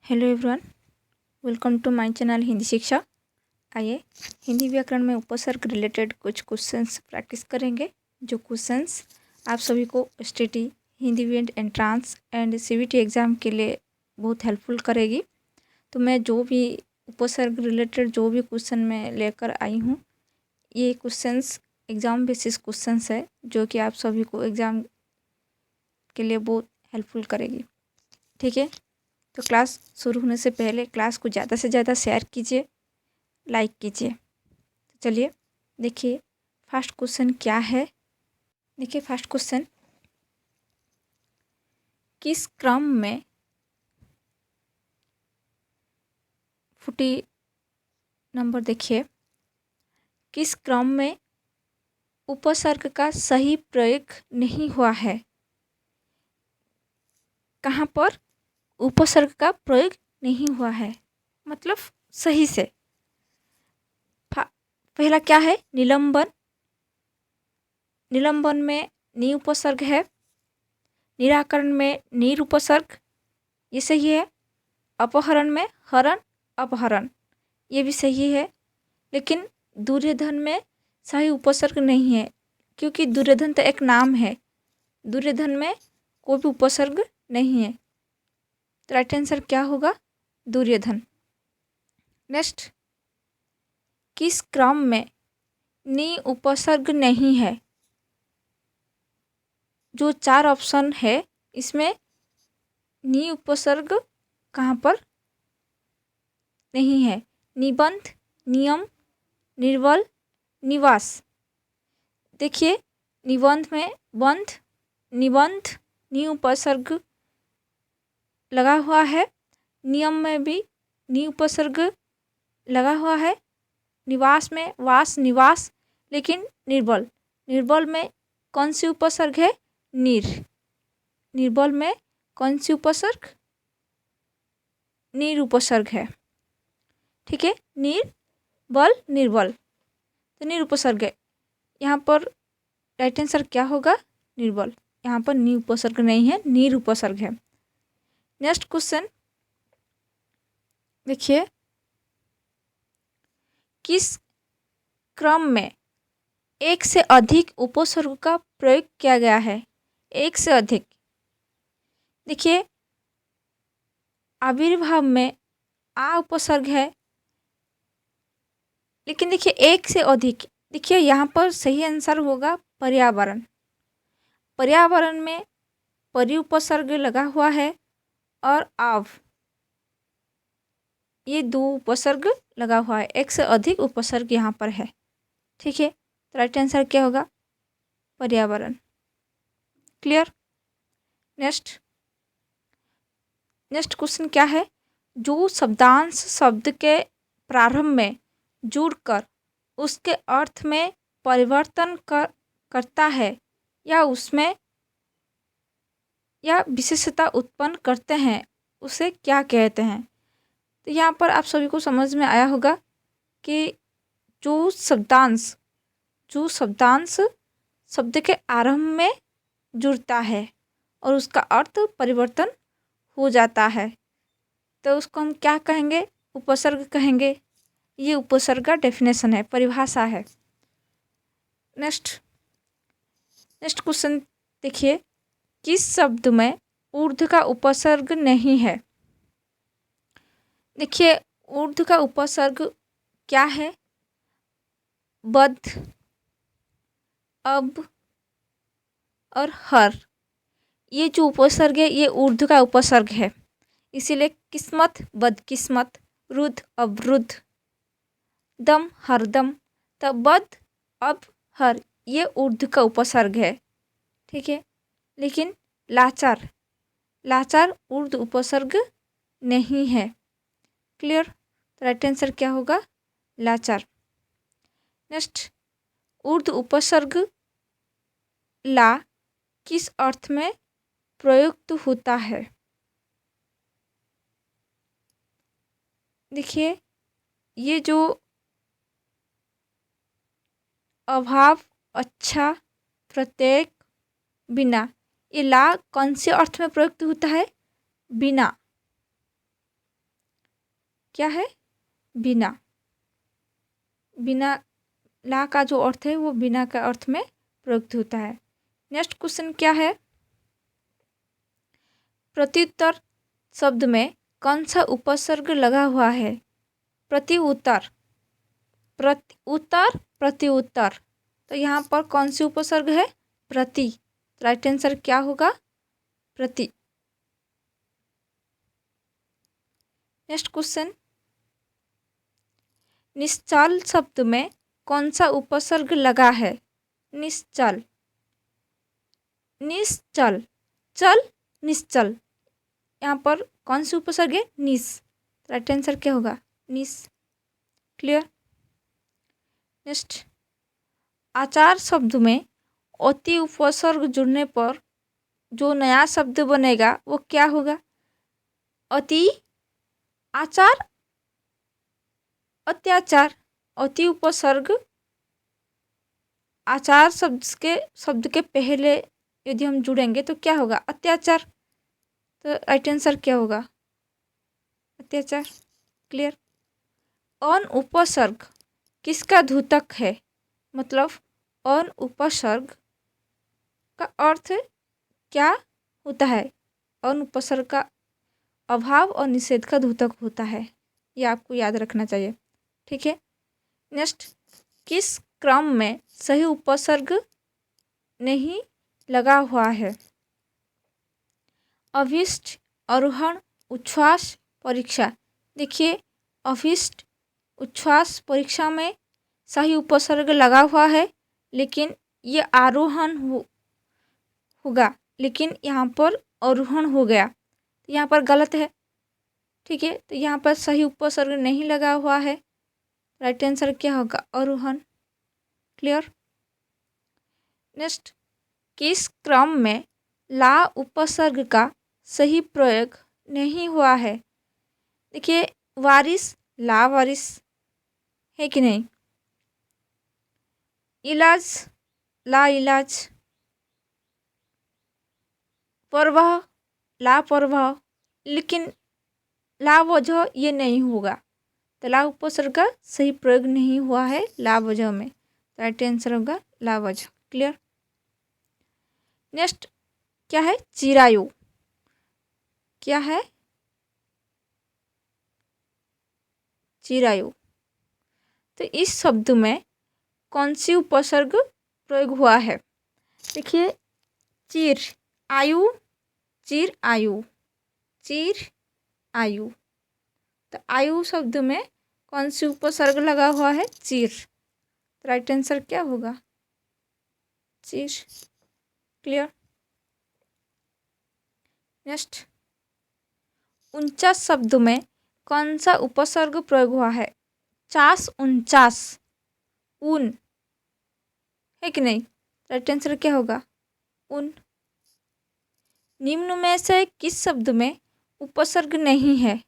Hello everyone, welcome to my channel Hindi Shiksha. आइए हिंदी व्याकरण में उपसर्ग रिलेटेड कुछ क्वेश्चंस प्रैक्टिस करेंगे। जो क्वेश्चंस आप सभी को एसटीटी, हिंदी वीएंट एंट्रांस एंड सीवीटी एग्ज़ाम के लिए बहुत हेल्पफुल करेगी। तो मैं जो भी उपसर्ग रिलेटेड जो भी क्वेश्चन मैं लेकर आई हूँ, ये क्वेश्चंस एग्ज़ाम बेसिस क्वेश्चंस है जो कि आप सभी को एग्ज़ाम के लिए बहुत हेल्पफुल करेगी। ठीक है, तो क्लास शुरू होने से पहले क्लास को ज़्यादा से ज़्यादा शेयर कीजिए, लाइक कीजिए। तो चलिए देखिए फर्स्ट क्वेश्चन क्या है। देखिए फर्स्ट क्वेश्चन, किस क्रम में 40 नंबर देखिए, किस क्रम में उपसर्ग का सही प्रयोग नहीं हुआ है। कहाँ पर उपसर्ग का प्रयोग नहीं हुआ है, मतलब सही से। पहला क्या है, निलंबन। निलंबन में नि उपसर्ग है, निराकरण में नीर उपसर्ग, ये सही है। अपहरण में हरण अपहरण, ये भी सही है। लेकिन दुर्योधन में सही उपसर्ग नहीं है, क्योंकि दुर्योधन तो एक नाम है, दुर्योधन में कोई भी उपसर्ग नहीं है। तो राइट आंसर क्या होगा, दुर्योधन। नेक्स्ट, किस क्रम में नि उपसर्ग नहीं है। जो 4 ऑप्शन है इसमें नि उपसर्ग कहाँ पर नहीं है। निबंध, नियम, निर्बल, निवास। देखिए निबंध में बंध, निबंध नि उपसर्ग लगा हुआ है, नियम में भी नि उपसर्ग लगा हुआ है, निवास में वास निवास, लेकिन निर्बल, निर्बल में कौन सी उपसर्ग है, नीर। निर्बल में कौन सी उपसर्ग, नीर उपसर्ग है। ठीक है, नीर बल निर्बल, तो नीर उपसर्ग है। यहाँ पर राइट आंसर क्या होगा, निर्बल। यहाँ पर नी उपसर्ग नहीं है, नीर उपसर्ग है। नेक्स्ट क्वेश्चन देखिए, किस क्रम में एक से अधिक उपसर्ग का प्रयोग किया गया है। एक से अधिक, देखिए आविर्भाव में आ उपसर्ग है, लेकिन देखिए एक से अधिक, देखिए यहाँ पर सही आंसर होगा पर्यावरण। पर्यावरण में परि उपसर्ग लगा हुआ है और आव, ये 2 उपसर्ग लगा हुआ है, एक से अधिक उपसर्ग यहाँ पर है। ठीक है, तो राइट आंसर क्या होगा, पर्यावरण। क्लियर। नेक्स्ट, नेक्स्ट क्वेश्चन क्या है, जो शब्दांश शब्द के प्रारंभ में जुड़कर उसके अर्थ में परिवर्तन करता है या उसमें या विशेषता उत्पन्न करते हैं, उसे क्या कहते हैं। तो यहाँ पर आप सभी को समझ में आया होगा कि जो शब्दांश शब्द के आरंभ में जुड़ता है और उसका अर्थ परिवर्तन हो जाता है, तो उसको हम क्या कहेंगे, उपसर्ग कहेंगे। ये उपसर्ग का डेफिनेशन है, परिभाषा है। नेक्स्ट क्वेश्चन देखिए, किस शब्द में ऊर्ध्व का उपसर्ग नहीं है। देखिए ऊर्ध्व का उपसर्ग क्या है, बद्ध, अब और हर। ये जो उपसर्ग है ये ऊर्ध्व का उपसर्ग है, इसीलिए किस्मत बदकिस्मत, रुद्ध अवरुद्ध, दम हरदम। तब बद्ध अब हर ये ऊर्ध्व का उपसर्ग है। ठीक है, लेकिन लाचार, लाचार ऊर्ध्व उपसर्ग नहीं है। क्लियर, तो राइट आंसर क्या होगा, लाचार। नेक्स्ट, ऊर्ध्व उपसर्ग ला किस अर्थ में प्रयुक्त होता है। देखिए ये जो अभाव, अच्छा, प्रत्येक, बिना, ये ला कौन से अर्थ में प्रयुक्त होता है, बिना। क्या है? बिना। बिना ला का जो अर्थ है वो बिना का अर्थ में प्रयुक्त होता है। नेक्स्ट क्वेश्चन क्या है? प्रत्युत्तर शब्द में कौन सा उपसर्ग लगा हुआ है? प्रत्युत्तर, प्रत्युत्तर, प्रत्युत्तर। तो यहाँ पर कौन सी उपसर्ग है? प्रति। राइट आंसर क्या होगा? प्रति। नेक्स्ट क्वेश्चन, निश्चल शब्द में कौन सा उपसर्ग लगा है? निश्चल, निश्चल, चल, निश्चल। यहाँ पर कौन सी उपसर्ग है? निस। राइट आंसर क्या होगा? निस। क्लियर? नेक्स्ट, आचार शब्द में अति उपसर्ग जुड़ने पर जो नया शब्द बनेगा वो क्या होगा? अति, आचार, अत्याचार। अति उपसर्ग आचार शब्द के पहले यदि हम जुड़ेंगे तो क्या होगा? अत्याचार। तो राइट आंसर क्या होगा? अत्याचार। क्लियर? अन उपसर्ग किसका द्योतक है? मतलब अन उपसर्ग का अर्थ क्या होता है? अन उपसर्ग का अभाव और निषेध का द्योतक होता है, ये आपको याद रखना चाहिए। ठीक है। नेक्स्ट, किस क्रम में सही उपसर्ग नहीं लगा हुआ है? अभिष्ट, आरोहण, उच्छ्वास, परीक्षा। देखिए, अभिष्ट, उच्छ्वास, परीक्षा में सही उपसर्ग लगा हुआ है, लेकिन ये आरोहण होगा, लेकिन यहाँ पर आरोहण हो गया, तो यहाँ पर गलत है। ठीक है, तो यहाँ पर सही उपसर्ग नहीं लगा हुआ है। राइट आंसर क्या होगा? आरोहण। क्लियर? नेक्स्ट, किस क्रम में ला उपसर्ग का सही प्रयोग नहीं हुआ है? देखिए, वारिस, ला वारिस है कि नहीं? इलाज, ला इलाज। परवाह, ला परवाह। लेकिन ला वजह ये नहीं होगा, तो ला उपसर्ग का सही प्रयोग नहीं हुआ है ला वजह में। राइट आंसर होगा ला वजह। क्लियर? नेक्स्ट क्या है? चिरायु। क्या है? चिरायु। तो इस शब्द में कौन सी उपसर्ग प्रयोग हुआ है? देखिए, चिर, आयु, चिर आयु, चिर आयु। तो आयु शब्द में कौन सी उपसर्ग लगा हुआ है? चिर। राइट आंसर क्या होगा? चिर। क्लियर? नेक्स्ट, 49 शब्द में कौन सा उपसर्ग प्रयोग हुआ है? 49, 49, उन है कि नहीं? राइट आंसर क्या होगा? उन। निम्न में से किस शब्द में उपसर्ग नहीं है?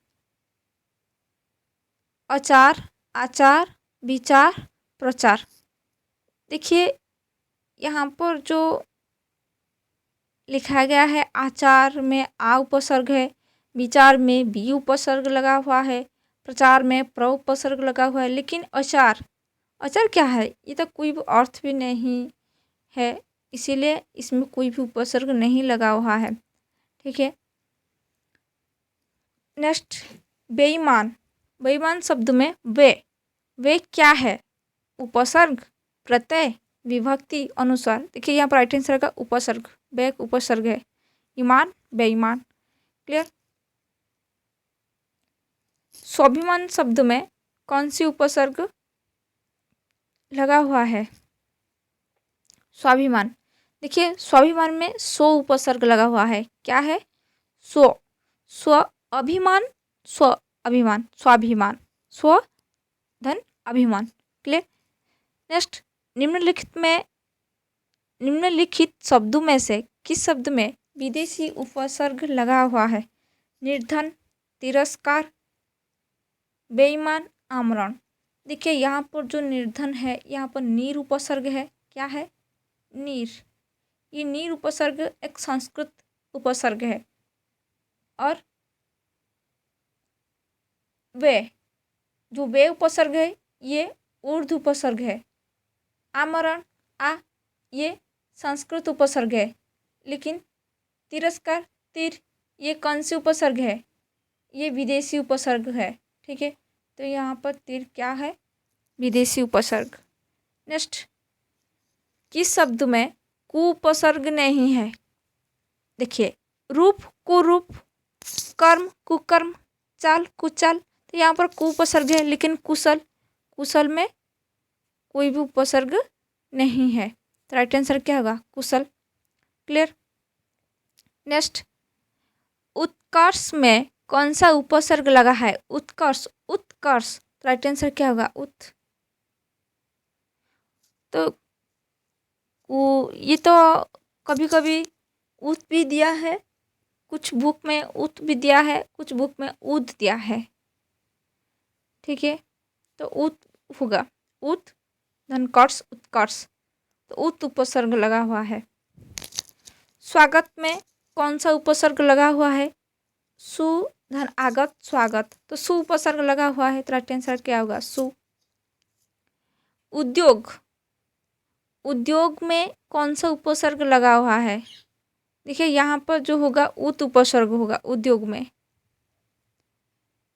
आचार, आचार, विचार, प्रचार। देखिए, यहाँ पर जो लिखा गया है, आचार में आ उपसर्ग है, विचार में बी उपसर्ग लगा हुआ है, प्रचार में प्र उपसर्ग लगा हुआ है, लेकिन आचार, आचार क्या है? ये तो कोई भी अर्थ भी नहीं है, इसीलिए इसमें कोई भी उपसर्ग नहीं लगा हुआ है। ठीक है। नेक्स्ट, बेईमान। बेईमान शब्द में वे क्या है? उपसर्ग, प्रत्यय, विभक्ति, अनुस्वार। देखिए, यहाँ पर राइट आंसर का उपसर्ग, बे एक उपसर्ग है। ईमान, बेईमान। क्लियर? स्वाभिमान शब्द में कौन सी उपसर्ग लगा हुआ है? स्वाभिमान। देखिए, स्वाभिमान में सो उपसर्ग लगा हुआ है। क्या है? स्व, स्व अभिमान, स्व अभिमान, स्वाभिमान, स्व धन अभिमान। क्लियर? नेक्स्ट, निम्नलिखित शब्दों में से किस शब्द में विदेशी उपसर्ग लगा हुआ है? निर्धन, तिरस्कार, बेईमान, आमरण। देखिए, यहाँ पर जो निर्धन है, यहाँ पर नीर उपसर्ग है। क्या है? नीर। ये नीर उपसर्ग एक संस्कृत उपसर्ग है, और वे, जो वे उपसर्ग है ये ऊर्ध उपसर्ग है। आमरण, आ, ये संस्कृत उपसर्ग है। लेकिन तिरस्कार, तिर, ये कौन सी उपसर्ग है? ये विदेशी उपसर्ग है। ठीक है, तो यहाँ पर तिर क्या है? विदेशी उपसर्ग। नेक्स्ट, किस शब्द में कु उपसर्ग नहीं है? देखिए, रूप कुरूप, कर्म कुकर्म, चाल कुचाल, तो यहाँ पर कु उपसर्ग है। लेकिन कुशल, कुशल में कोई भी उपसर्ग नहीं है, तो राइट आंसर क्या होगा? कुशल। क्लियर। नेक्स्ट, उत्कर्ष में कौन सा उपसर्ग लगा है? उत्कर्ष, उत्कर्ष, तो राइट आंसर क्या होगा? उत। तो ये तो कभी कभी उत भी दिया है, कुछ बुक में उत भी दिया है, कुछ बुक में उद दिया है। ठीक है, तो उत होगा, उत धन कर्ष, उत्कर्ष, तो उत उपसर्ग लगा हुआ है। स्वागत में कौन सा उपसर्ग लगा हुआ है? सु धन आगत, स्वागत, तो सु उपसर्ग लगा हुआ है, तो राइट आंसर क्या होगा? सु। उद्योग, उद्योग में कौन सा उपसर्ग लगा हुआ है? देखिए, यहाँ पर जो होगा उत उपसर्ग होगा उद्योग में।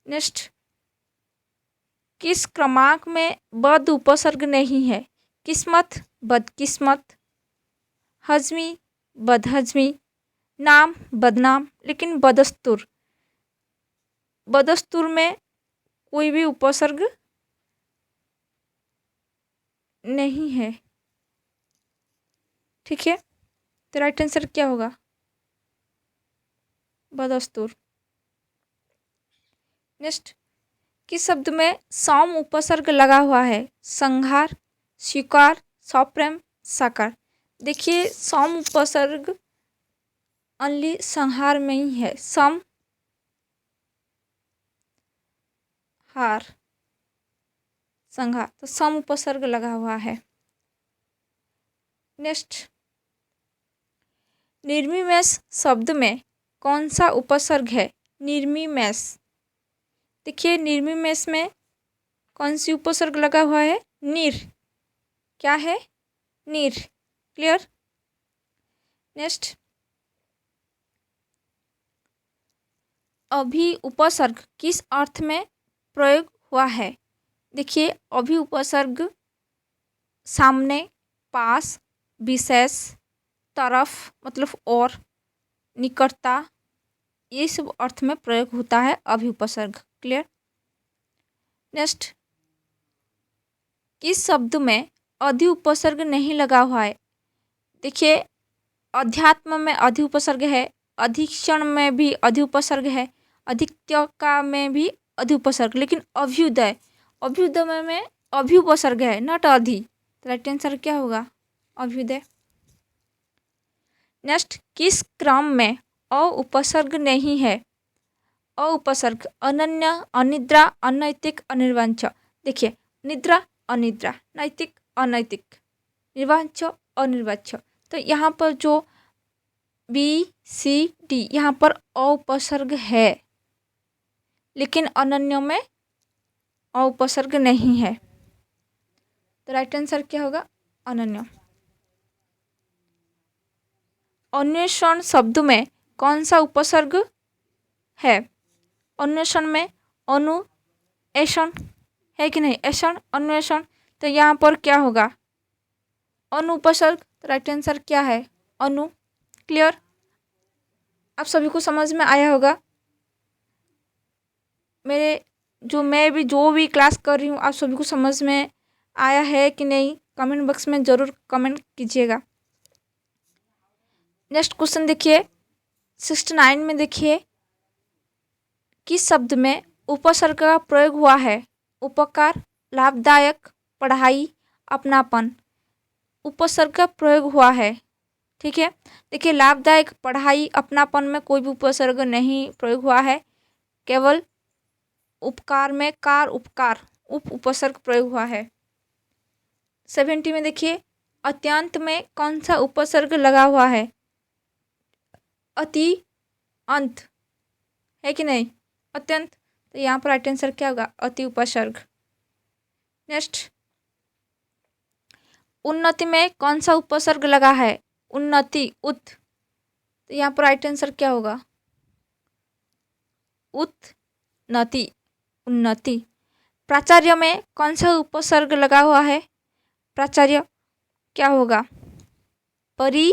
नेक्स्ट, किस क्रमांक में बद उपसर्ग नहीं है? किस्मत, बदकिस्मत, हजमी, बदहजमी, नाम, बदनाम, लेकिन बदस्तूर, बदस्तूर में कोई भी उपसर्ग नहीं है। ठीक है, तो राइट आंसर क्या होगा? बदस्तूर। नेक्स्ट, किस शब्द में सौम उपसर्ग लगा हुआ है? संहार, स्वीकार, सप्रेम, साकार। देखिए, सौम उपसर्ग ओनली संहार में ही है। सम, हार, संहार, तो सम उपसर्ग लगा हुआ है। नेक्स्ट, निर्मिमेष शब्द में कौन सा उपसर्ग है? निर्मिमेष, देखिए निर्मिमेष में कौन सी उपसर्ग लगा हुआ है? निर, क्या है? निर। क्लियर। नेक्स्ट, अभी उपसर्ग किस अर्थ में प्रयोग हुआ है? देखिए, अभी उपसर्ग सामने, पास, विशेष, तरफ मतलब और, निकटता, ये सब अर्थ में प्रयोग होता है अभी उपसर्ग। क्लियर। नेक्स्ट, किस शब्द में अधि उपसर्ग नहीं लगा हुआ है? देखिए, अध्यात्म में अधि उपसर्ग है, अधिक्षण में भी अधि उपसर्ग है, अधिक्यका में भी अधि उपसर्ग, लेकिन अभ्युदय, अभ्युदय में अभि उपसर्ग है, नॉट अधि, तो राइट आंसर क्या होगा? अभ्युदय। नेक्स्ट, किस क्रम में अ उपसर्ग नहीं है? अ उपसर्ग अनन्य, अनिद्रा, अनैतिक, अनिर्वाच्य। देखिए, निद्रा, अनिद्रा, नैतिक, अनैतिक, निर्वाच्य, अनिर्वाच्य, तो यहाँ पर जो बी सी डी, यहाँ पर अ उपसर्ग है, लेकिन अनन्य में अ उपसर्ग नहीं है, तो राइट आंसर क्या होगा? अनन्य। अन्वेषण शब्द में कौन सा उपसर्ग है? अन्वेषण में अनु, ऐषण है कि नहीं? ऐषण, अन्वेषण, तो यहाँ पर क्या होगा? अनु उपसर्ग, तो राइट आंसर क्या है? अनु। क्लियर। आप सभी को समझ में आया होगा। मैं भी जो भी क्लास कर रही हूँ, आप सभी को समझ में आया है कि नहीं? कमेंट बॉक्स में ज़रूर कमेंट कीजिएगा। नेक्स्ट क्वेश्चन देखिए, 69 में देखिए, किस शब्द में उपसर्ग का प्रयोग हुआ है? उपकार, लाभदायक, पढ़ाई, अपनापन, उपसर्ग का प्रयोग हुआ है। ठीक है, देखिए, लाभदायक, पढ़ाई, अपनापन में कोई भी उपसर्ग नहीं प्रयोग हुआ है, केवल उपकार में कार, उपकार, उपसर्ग प्रयोग हुआ है। 70 में देखिए, अत्यंत में कौन सा उपसर्ग लगा हुआ है? अति, अंत, है कि नहीं? अत्यंत, तो तो यहाँ पर राइट आंसर क्या होगा? अति उपसर्ग। नेक्स्ट, उन्नति में कौन सा उपसर्ग लगा है? उन्नति, उत, तो यहाँ पर राइट आंसर क्या होगा? उन्नति, उन्नति। प्राचार्य में कौन सा उपसर्ग लगा हुआ है? प्राचार्य क्या होगा? परि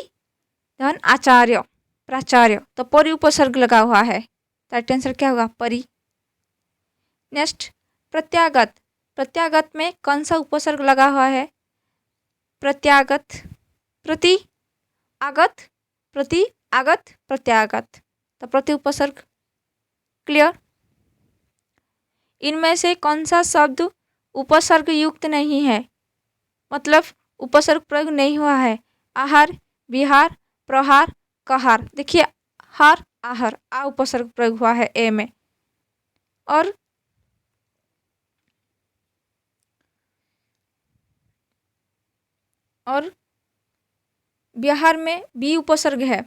धन आचार्य, प्राचार्य, तो परि उपसर्ग लगा हुआ है, राइट आंसर क्या होगा? परि। नेक्स्ट, प्रत्यागत, प्रत्यागत में कौन सा उपसर्ग लगा हुआ है? प्रत्यागत, प्रति आगत, प्रति आगत, प्रत्यागत, तो प्रति उपसर्ग। क्लियर? इनमें से कौन सा शब्द उपसर्ग युक्त नहीं है, मतलब उपसर्ग प्रयोग नहीं हुआ है? आहार, विहार, प्रहार, कहार। देखिए, हार, आहार, आ उपसर्ग प्रयोग हुआ है ए में, और विहार में बी उपसर्ग है,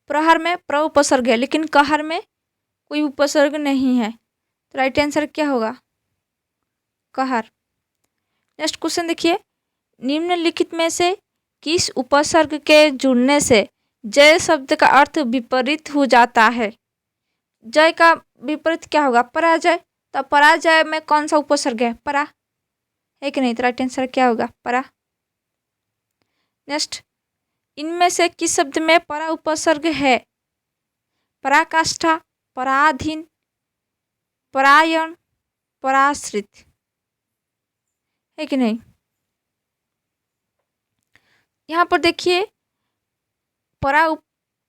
प्रहार में प्र उपसर्ग है, लेकिन कहार में कोई उपसर्ग नहीं है, तो राइट आंसर क्या होगा? कहार। नेक्स्ट क्वेश्चन देखिए, निम्नलिखित में से किस उपसर्ग के जुड़ने से जय शब्द का अर्थ विपरीत हो जाता है? जय का विपरीत क्या होगा? पराजय, तो पराजय में कौन सा उपसर्ग है? परा है कि नहीं? तो राइट आंसर क्या होगा? परा। नेक्स्ट, इनमें से किस शब्द में परा उपसर्ग है? पराकाष्ठा, पराधीन, परायण, पराश्रित, है कि नहीं? यहाँ पर देखिए, परा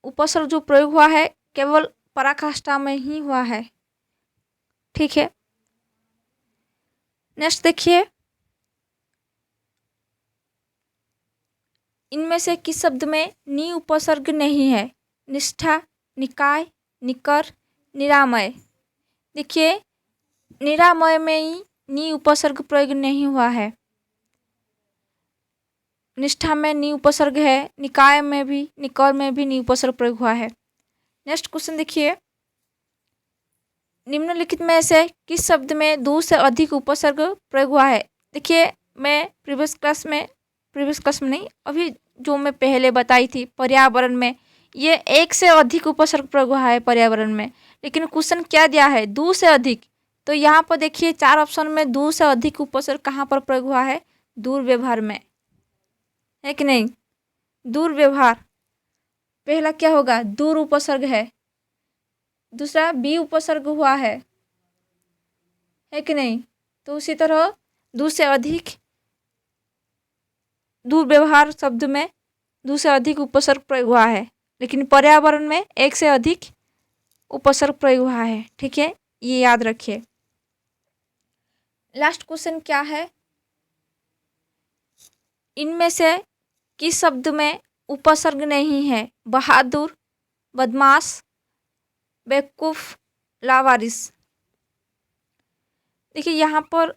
उपसर्ग जो प्रयोग हुआ है केवल पराकाष्ठा में ही हुआ है, ठीक है। नेक्स्ट देखिए, इनमें से किस शब्द में नि उपसर्ग नहीं है? निष्ठा, निकाय, निकर, निरामय। देखिए, निरामय में ही नि उपसर्ग प्रयोग नहीं हुआ है, निष्ठा में नि उपसर्ग है, निकाय में भी, निकर में भी नि उपसर्ग प्रयोग हुआ है। नेक्स्ट क्वेश्चन देखिए, निम्नलिखित में से किस शब्द में दो से अधिक उपसर्ग प्रयोग हुआ है? देखिए, मैं प्रीवियस क्लास में नहीं, अभी जो मैं पहले बताई थी पर्यावरण में, ये एक से अधिक उपसर्ग प्रयोग हुआ है पर्यावरण में, लेकिन क्वेश्चन क्या दिया है? दो से अधिक। तो यहाँ पर देखिए, चार ऑप्शन में दो से अधिक उपसर्ग कहाँ पर प्रयोग हुआ है? दुर्व्यवहार में, है कि नहीं? दुर्व्यवहार पहला क्या होगा? दूर उपसर्ग है, दूसरा बी उपसर्ग हुआ है कि नहीं? तो उसी तरह दो से अधिक, दुर्व्यवहार शब्द में दो से अधिक उपसर्ग प्रयोग हुआ है, लेकिन पर्यावरण में एक से अधिक उपसर्ग प्रयोग हुआ है, ठीक है, ये याद रखिए। लास्ट क्वेश्चन क्या है? इनमें से किस शब्द में उपसर्ग नहीं है? बहादुर, बदमाश, बेवकूफ, लावारिस। देखिए, यहाँ पर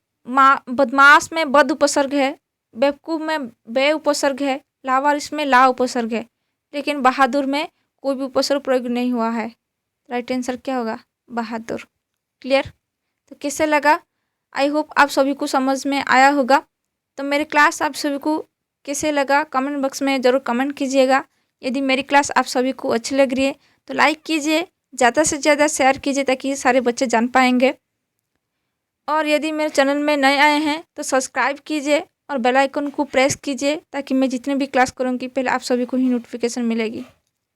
बदमाश में बद उपसर्ग है, बेवकूफ में बे उपसर्ग है, लावारिस में ला उपसर्ग है, लेकिन बहादुर में कोई भी उपसर्ग प्रयोग नहीं हुआ है, राइट आंसर क्या होगा? बहादुर। क्लियर? तो कैसे लगा? आई होप आप सभी को समझ में आया होगा। तो मेरी क्लास आप सभी को कैसे लगा कमेंट बॉक्स में ज़रूर कमेंट कीजिएगा। यदि मेरी क्लास आप सभी को अच्छी लग रही है तो लाइक कीजिए, ज़्यादा से ज़्यादा शेयर कीजिए ताकि सारे बच्चे जान पाएंगे। और यदि मेरे चैनल में नए आए हैं तो सब्सक्राइब कीजिए और बेल आइकन को प्रेस कीजिए ताकि मैं जितने भी क्लास करूँगी पहले आप सभी को ही नोटिफिकेशन मिलेगी,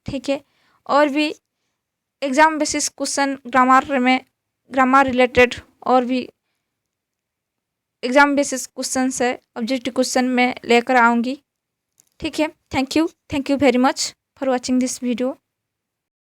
ठीक है। और भी exam basis question grammar related और भी एग्ज़ाम बेसिस क्वेश्चन से ऑब्जेक्टिव क्वेश्चन में लेकर आऊँगी, ठीक है। Thank you very much for watching this video.